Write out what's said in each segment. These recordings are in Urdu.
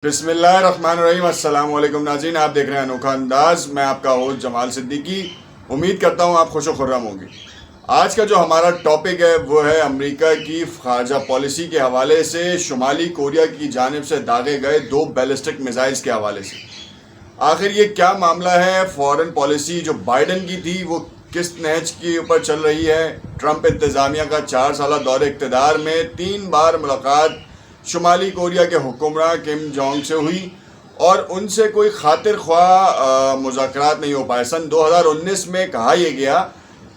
بسم اللہ الرحمن الرحیم۔ السلام علیکم ناظرین، آپ دیکھ رہے ہیں انوکھا انداز۔ میں آپ کا ہوسٹ جمال صدیقی، امید کرتا ہوں آپ خوش و خرم ہوں گے۔ آج کا جو ہمارا ٹاپک ہے وہ ہے امریکہ کی خارجہ پالیسی کے حوالے سے شمالی کوریا کی جانب سے داغے گئے 2 بیلسٹک میزائلز کے حوالے سے۔ آخر یہ کیا معاملہ ہے؟ فارن پالیسی جو بائیڈن کی تھی وہ کس نہج کے اوپر چل رہی ہے؟ ٹرمپ انتظامیہ کا 4 سالہ دور اقتدار میں 3 بار ملاقات شمالی کوریا کے حکمراں کم جونگ سے ہوئی اور ان سے کوئی خاطر خواہ مذاکرات نہیں ہو پائے۔ سن 2019 میں کہا یہ گیا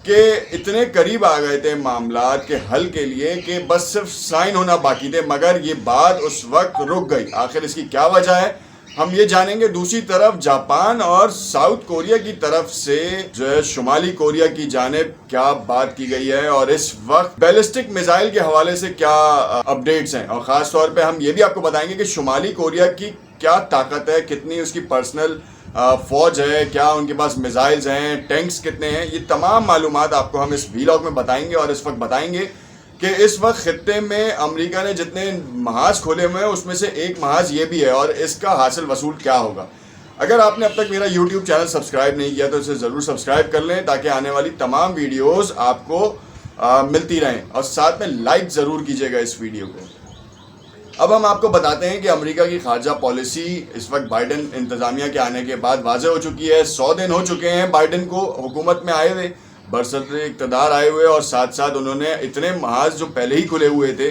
کہ اتنے قریب آ گئے تھے معاملات کے حل کے لیے کہ بس صرف سائن ہونا باقی تھے، مگر یہ بات اس وقت رک گئی۔ آخر اس کی کیا وجہ ہے ہم یہ جانیں گے۔ دوسری طرف جاپان اور ساؤتھ کوریا کی طرف سے جو ہے شمالی کوریا کی جانب کیا بات کی گئی ہے اور اس وقت بیلسٹک میزائل کے حوالے سے کیا اپڈیٹس ہیں، اور خاص طور پہ ہم یہ بھی آپ کو بتائیں گے کہ شمالی کوریا کی کیا طاقت ہے، کتنی اس کی پرسنل فوج ہے، کیا ان کے پاس میزائلز ہیں، ٹینکس کتنے ہیں۔ یہ تمام معلومات آپ کو ہم اس ویلاگ میں بتائیں گے، اور اس وقت بتائیں گے کہ اس وقت خطے میں امریکہ نے جتنے محاذ کھولے ہوئے ہیں اس میں سے ایک محاذ یہ بھی ہے، اور اس کا حاصل وصول کیا ہوگا۔ اگر آپ نے اب تک میرا یوٹیوب چینل سبسکرائب نہیں کیا تو اسے ضرور سبسکرائب کر لیں تاکہ آنے والی تمام ویڈیوز آپ کو ملتی رہیں، اور ساتھ میں لائک ضرور کیجیے گا اس ویڈیو کو۔ اب ہم آپ کو بتاتے ہیں کہ امریکہ کی خارجہ پالیسی اس وقت بائیڈن انتظامیہ کے آنے کے بعد واضح ہو چکی ہے۔ 100 دن ہو چکے ہیں بائیڈن کو حکومت میں آئے ہوئے، برسر اقتدار آئے ہوئے، اور ساتھ ساتھ انہوں نے اتنے محاذ جو پہلے ہی کھلے ہوئے تھے،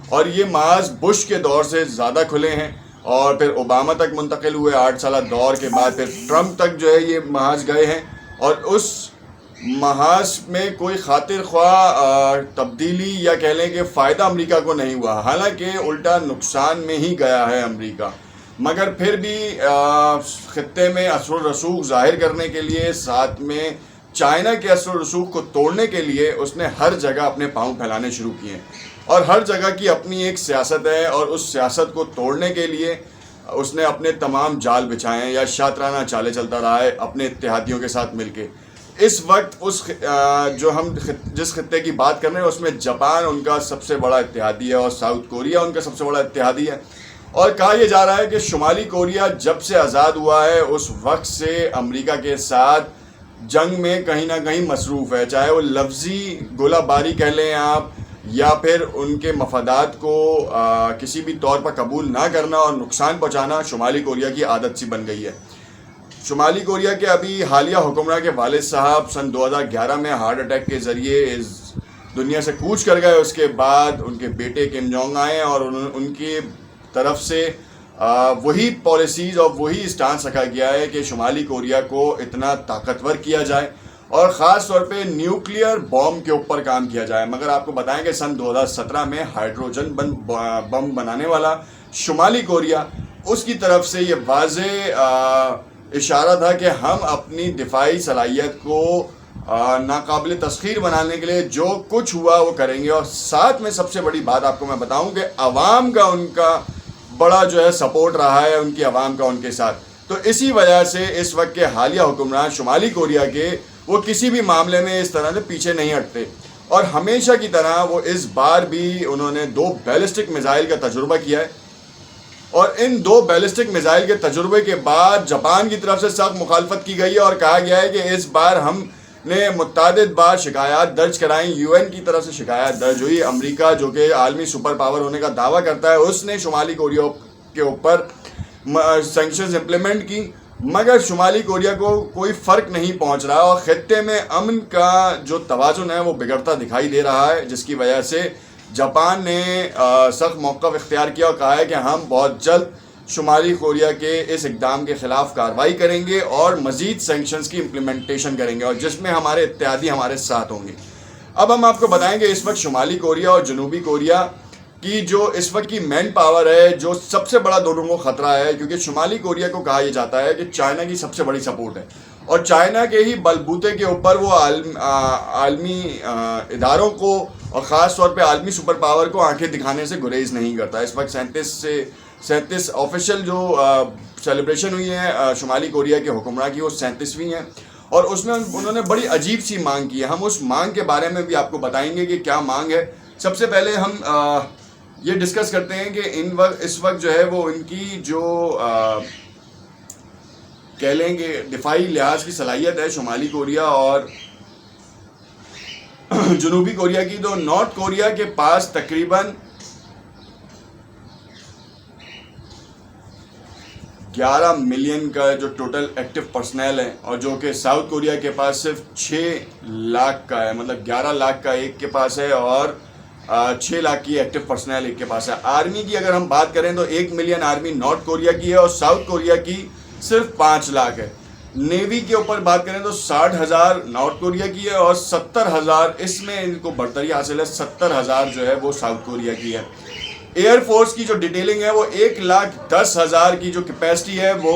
اور یہ محاذ بش کے دور سے زیادہ کھلے ہیں، اور پھر اوباما تک منتقل ہوئے 8 سالہ دور کے بعد، پھر ٹرمپ تک جو ہے یہ محاذ گئے ہیں، اور اس محاذ میں کوئی خاطر خواہ تبدیلی یا کہہ لیں کہ فائدہ امریکہ کو نہیں ہوا، حالانکہ الٹا نقصان میں ہی گیا ہے امریکہ۔ مگر پھر بھی خطے میں اثر و رسوخ ظاہر کرنے کے لیے، ساتھ میں چائنا کے اثر و رسوخ کو توڑنے کے لیے اس نے ہر جگہ اپنے پاؤں پھیلانے شروع کیے، اور ہر جگہ کی اپنی ایک سیاست ہے، اور اس سیاست کو توڑنے کے لیے اس نے اپنے تمام جال بچھائے ہیں، یا شاطرانہ چالیں چلتا رہا ہے اپنے اتحادیوں کے ساتھ مل کے۔ اس وقت جو ہم جس خطے کی بات کر رہے ہیں اس میں جاپان ان کا سب سے بڑا اتحادی ہے، اور ساؤتھ کوریا ان کا سب سے بڑا اتحادی ہے، اور کہا یہ جا رہا ہے کہ شمالی کوریا جب سے آزاد ہوا ہے اس وقت سے امریکہ کے ساتھ جنگ میں کہیں نہ کہیں مصروف ہے، چاہے وہ لفظی گولہ باری کہہ لیں آپ، یا پھر ان کے مفادات کو کسی بھی طور پر قبول نہ کرنا اور نقصان پہنچانا شمالی کوریا کی عادت سی بن گئی ہے۔ شمالی کوریا کے ابھی حالیہ حکمراں کے والد صاحب سن 2011 میں ہارٹ اٹیک کے ذریعے اس دنیا سے کوچ کر گئے۔ اس کے بعد ان کے بیٹے کم جونگ آئے، اور ان کی طرف سے وہی پالیسیز اور وہی اسٹانس رکھا گیا ہے کہ شمالی کوریا کو اتنا طاقتور کیا جائے، اور خاص طور پہ نیوکلیئر بم کے اوپر کام کیا جائے۔ مگر آپ کو بتائیں کہ سن 2017 میں ہائیڈروجن بم بنانے والا شمالی کوریا، اس کی طرف سے یہ واضح اشارہ تھا کہ ہم اپنی دفاعی صلاحیت کو ناقابل تسخیر بنانے کے لیے جو کچھ ہوا وہ کریں گے۔ اور ساتھ میں سب سے بڑی بات آپ کو میں بتاؤں کہ عوام کا ان کا بڑا جو ہے سپورٹ رہا ہے، ان کی عوام کا ان کے ساتھ۔ تو اسی وجہ سے اس وقت کے حالیہ حکمران شمالی کوریا کے وہ کسی بھی معاملے میں اس طرح سے پیچھے نہیں ہٹتے، اور ہمیشہ کی طرح وہ اس بار بھی انہوں نے 2 بیلسٹک میزائل کا تجربہ کیا ہے، اور ان 2 بیلسٹک میزائل کے تجربے کے بعد جاپان کی طرف سے سخت مخالفت کی گئی ہے، اور کہا گیا ہے کہ اس بار ہم نے متعدد بار شکایات درج کرائیں، UN کی طرف سے شکایات درج ہوئی۔ امریکہ جو کہ عالمی سپر پاور ہونے کا دعویٰ کرتا ہے، اس نے شمالی کوریا کے اوپر سینکشنز امپلیمنٹ کی، مگر شمالی کوریا کو کوئی فرق نہیں پہنچ رہا، اور خطے میں امن کا جو توازن ہے وہ بگڑتا دکھائی دے رہا ہے، جس کی وجہ سے جاپان نے سخت موقف اختیار کیا اور کہا ہے کہ ہم بہت جلد شمالی کوریا کے اس اقدام کے خلاف کارروائی کریں گے اور مزید سینکشنز کی امپلیمنٹیشن کریں گے، اور جس میں ہمارے اتحادی ہمارے ساتھ ہوں گے۔ اب ہم آپ کو بتائیں کہ اس وقت شمالی کوریا اور جنوبی کوریا کی جو اس وقت کی مین پاور ہے، جو سب سے بڑا دونوں کو خطرہ ہے، کیونکہ شمالی کوریا کو کہا یہ جاتا ہے کہ چائنا کی سب سے بڑی سپورٹ ہے، اور چائنا کے ہی بلبوتے کے اوپر وہ عالمی اداروں کو اور خاص طور پہ عالمی سپر پاور کو آنکھیں دکھانے سے گریز نہیں کرتا۔ اس وقت 37 آفیشیل جو سیلیبریشن ہوئی ہے شمالی کوریا کے حکمراں کی، وہ 37ویں ہیں، اور اس میں انہوں نے بڑی عجیب سی مانگ کی ہے۔ ہم اس مانگ کے بارے میں بھی آپ کو بتائیں گے کہ کیا مانگ ہے۔ سب سے پہلے ہم یہ ڈسکس کرتے ہیں کہ اس وقت جو ہے وہ ان کی جو کہہ لیں گے دفاعی لحاظ کی صلاحیت ہے شمالی کوریا اور جنوبی کوریا کی، تو نارتھ کوریا کے پاس تقریباً 11 ملین کا جو ٹوٹل ایکٹیو پرسنل ہے، اور جو کہ ساؤتھ کوریا کے پاس صرف 6 لاکھ کا ہے، مطلب 11 لاکھ کا ایک کے پاس ہے اور 6 لاکھ کی ایکٹیو پرسنل ایک کے پاس ہے۔ آرمی کی اگر ہم بات کریں تو 1 ملین آرمی نارتھ کوریا کی ہے اور ساؤتھ کوریا کی صرف 5 لاکھ ہے۔ نیوی کے اوپر بات کریں تو 60,000 نارتھ کوریا کی ہے اور 70,000 اس میں ان کو برتری حاصل ہے، 70,000 جو ہے وہ ساؤتھ کوریا کی ہے۔ ایئر فورس کی جو ڈیٹیلنگ ہے وہ 1,10,000 کی جو کیپیسٹی ہے وہ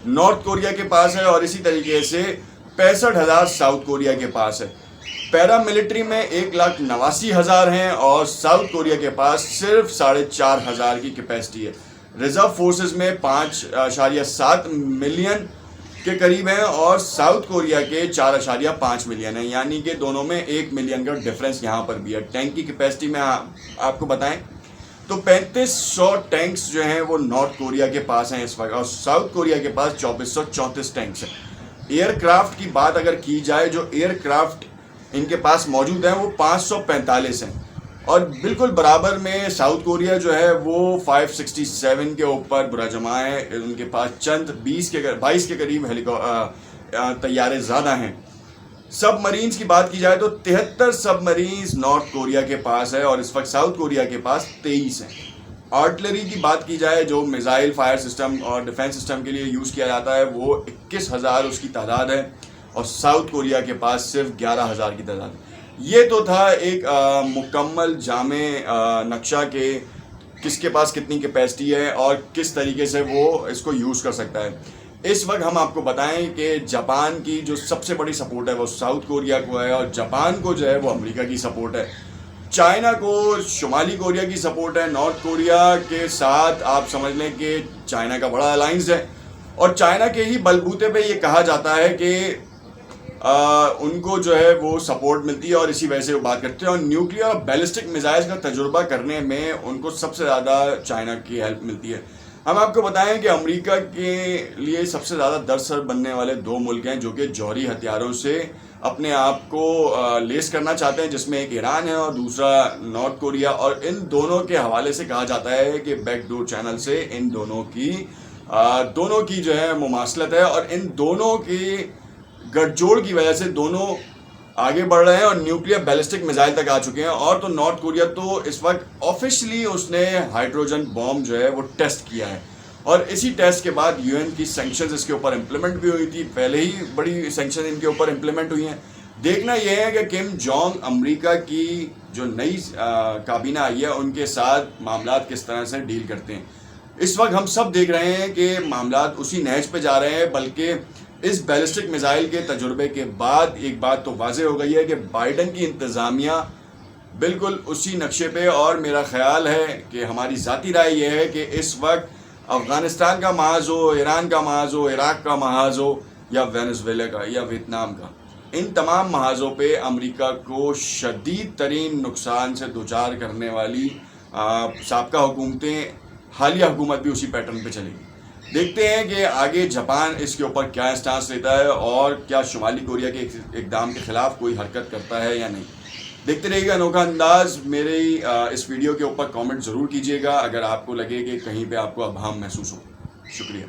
نارتھ کوریا کے پاس ہے اور اسی طریقے سے 65,000 ساؤتھ کوریا کے پاس ہے۔ پیرا ملٹری میں 1,89,000 ہیں اور ساؤتھ کوریا کے پاس صرف 4,500 کی کیپیسٹی ہے۔ ریزرو فورسز میں 5.7 ملین کے قریب ہیں اور ساؤتھ کوریا کے 4.5 ملین ہیں، یعنی کہ دونوں میں 1 ملین کا ڈفرنس یہاں پر بھی ہے۔ ٹینک کی کیپیسٹی میں آپ کو بتائیں تو 3500 ٹینکس جو ہیں وہ نارتھ کوریا کے پاس ہیں اس وقت اور ساؤتھ کوریا کے پاس 2434 ٹینکس ہیں۔ ایئر کرافٹ کی بات اگر کی جائے، جو ایئر کرافٹ ان کے پاس موجود ہیں وہ 545 ہیں اور بالکل برابر میں ساؤتھ کوریا جو ہے وہ 567 کے اوپر برا جمع ہے، ان کے پاس چند 22 کے قریب طیارے زیادہ ہیں۔ سب مرینز کی بات کی جائے تو 73 سب مرینز نارتھ کوریا کے پاس ہے اور اس وقت ساؤتھ کوریا کے پاس 23 ہیں۔ آرٹلری کی بات کی جائے جو میزائل فائر سسٹم اور ڈیفنس سسٹم کے لیے یوز کیا جاتا ہے وہ 21,000 اس کی تعداد ہے اور ساؤتھ کوریا کے پاس صرف 11,000 کی تعداد ہے۔ یہ تو تھا ایک مکمل جامع نقشہ کہ کس کے پاس کتنی کیپیسٹی ہے اور کس طریقے سے وہ اس کو یوز کر سکتا ہے۔ اس وقت ہم آپ کو بتائیں کہ جاپان کی جو سب سے بڑی سپورٹ ہے وہ ساؤتھ کوریا کو ہے اور جاپان کو جو ہے وہ امریکہ کی سپورٹ ہے۔ چائنا کو شمالی کوریا کی سپورٹ ہے۔ نارتھ کوریا کے ساتھ آپ سمجھ لیں کہ چائنا کا بڑا الائنس ہے اور چائنا کے ہی بلبوتے پہ یہ کہا جاتا ہے کہ ان کو جو ہے وہ سپورٹ ملتی ہے اور اسی وجہ سے وہ بات کرتے ہیں اور نیوکلیئر اور بیلسٹک میزائلز کا تجربہ کرنے میں ان کو سب سے زیادہ چائنا کی ہیلپ ملتی ہے۔ ہم آپ کو بتائیں کہ امریکہ کے لیے سب سے زیادہ درسر بننے والے 2 ملک ہیں جو کہ جوہری ہتھیاروں سے اپنے آپ کو لیس کرنا چاہتے ہیں، جس میں ایک ایران ہے اور دوسرا نارتھ کوریا، اور ان دونوں کے حوالے سے کہا جاتا ہے کہ بیک ڈور چینل سے ان دونوں کی جو ہے مماثلت ہے اور ان دونوں کی گٹھ جوڑ کی وجہ سے دونوں آگے بڑھ رہے ہیں اور نیوکلیئر بیلسٹک میزائل تک آ چکے ہیں۔ اور تو نارتھ کوریا تو اس وقت آفیشلی اس نے ہائیڈروجن بوم جو ہے وہ ٹیسٹ کیا ہے اور اسی ٹیسٹ کے بعد UN کی سینکشنز اس کے اوپر امپلیمنٹ بھی ہوئی تھی، پہلے ہی بڑی سینکشن ان کے اوپر امپلیمنٹ ہوئی ہیں۔ دیکھنا یہ ہے کہ کم جونگ امریکہ کی جو نئی کابینہ آئی ہے ان کے ساتھ معاملات کس طرح سے ڈیل کرتے ہیں۔ اس وقت ہم سب دیکھ رہے ہیں کہ معاملات اسی نہج پہ جا رہے ہیں، بلکہ اس بیلسٹک میزائل کے تجربے کے بعد ایک بات تو واضح ہو گئی ہے کہ بائیڈن کی انتظامیہ بالکل اسی نقشے پہ، اور میرا خیال ہے کہ ہماری ذاتی رائے یہ ہے کہ اس وقت افغانستان کا محاذ ہو، ایران کا محاذ ہو، عراق کا محاذ ہو یا وینزویلا کا یا ویتنام کا، ان تمام محاذوں پہ امریکہ کو شدید ترین نقصان سے دوچار کرنے والی سابقہ حکومتیں، حالیہ حکومت بھی اسی پیٹرن پہ چلے گی۔ دیکھتے ہیں کہ آگے جاپان اس کے اوپر کیا اسٹانس لیتا ہے اور کیا شمالی کوریا کے اقدام کے خلاف کوئی حرکت کرتا ہے یا نہیں۔ دیکھتے رہیے گا انوکھا انداز۔ میری اس ویڈیو کے اوپر کامنٹ ضرور کیجیے گا اگر آپ کو لگے کہ کہیں پہ آپ کو ابہام محسوس ہو۔ شکریہ۔